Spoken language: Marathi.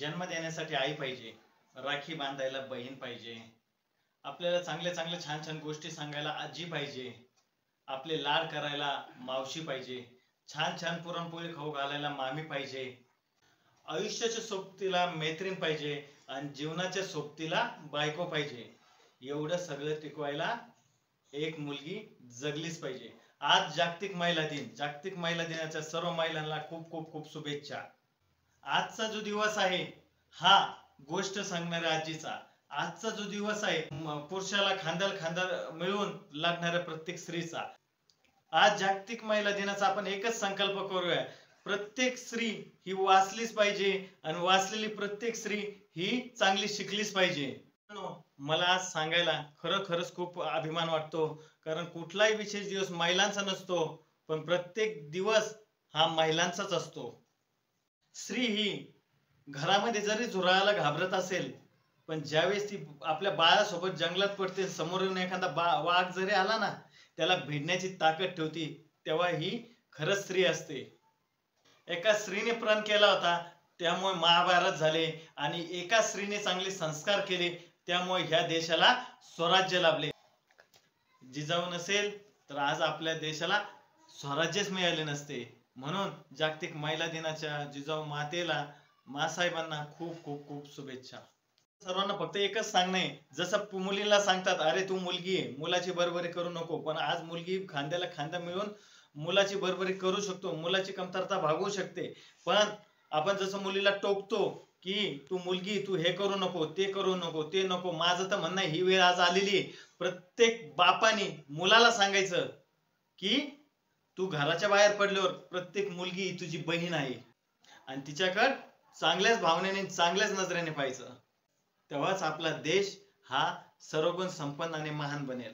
जन्म देण्यासाठी आई पाहिजे, राखी बांधायला बहीण पाहिजे, आपल्याला चांगल्या चांगल्या छान छान गोष्टी सांगायला आजी पाहिजे, आपले लाड करायला मावशी पाहिजे, छान छान पुरणपोळी खाऊ घालायला मामी पाहिजे, आयुष्याच्या सोबतीला मैत्रीण पाहिजे आणि जीवनाच्या सोबतीला बायको पाहिजे. एवढं सगळं टिकवायला एक मुलगी जगलीच पाहिजे. आज जागतिक महिला दिन. जागतिक महिला दिनाच्या सर्व महिलांना खूप खूप खूप शुभेच्छा. आजचा जो दिवस आहे हा गोष्ट सांगणाऱ्या आजीचा, आजचा जो दिवस आहे पुरुषाला खांद्याला खांदा मिळून लागणाऱ्या प्रत्येक स्त्रीचा. आज जागतिक महिला दिनाचा आपण एकच संकल्प करूया, प्रत्येक स्त्री ही वाचलीच पाहिजे आणि वाचलेली प्रत्येक स्त्री ही चांगली शिकलीच पाहिजे. मला आज सांगायला खरंच खूप अभिमान वाटतो, कारण कुठलाही विशेष दिवस महिलांचा नसतो, पण प्रत्येक दिवस हा महिलांचाच असतो. स्त्री ही घरामध्ये जरी झुरळाला घाबरत असेल, पण ज्यावेळेस ती आपल्या बाळासोबत जंगलात पडते, समोरून एखादा वाघ जरी आला ना, त्याला भिडण्याची ताकद ठेवती, तेव्हा ही खरंच स्त्री असते. एका स्त्रीने प्रण केला होता, त्यामुळे महाभारत झाले, आणि एका स्त्रीने चांगले संस्कार केले, त्यामुळे ह्या देशाला स्वराज्य लाभले. जिजाऊ नसेल तर आज आपल्या देशाला स्वराज्यच मिळाले नसते. म्हणून जागतिक महिला दिनाच्या जिजाऊ मातेला, मासाहेबांना खूप खूप खूप शुभेच्छा. सर्वांना फक्त एकच सांगणे, जसं मुलीला सांगतात अरे तू मुलगी आहे, मुलाची बरोबरी करू नको, पण आज मुलगी खांद्याला खांदा मिळून मुलाची बरोबरी करू शकतो, मुलाची कमतरता भागवू शकते. पण आपण जसं मुलीला टोकतो की तू मुलगी, तू हे करू नको, ते करू नको, ते नको, माझं तर म्हणणं ही वेळ आज आलेली आहे, प्रत्येक बापाने मुलाला सांगायचं की तू घराच्या बाहेर पडल्यावर प्रत्येक मुलगी ही तुझी बहीण आहे आणि तिच्याकडे चांगल्याच भावनेने, चांगल्याच नजरेने पाहायचं. तेव्हाच आपला देश हा सर्वगुण संपन्न आणि महान बनेल.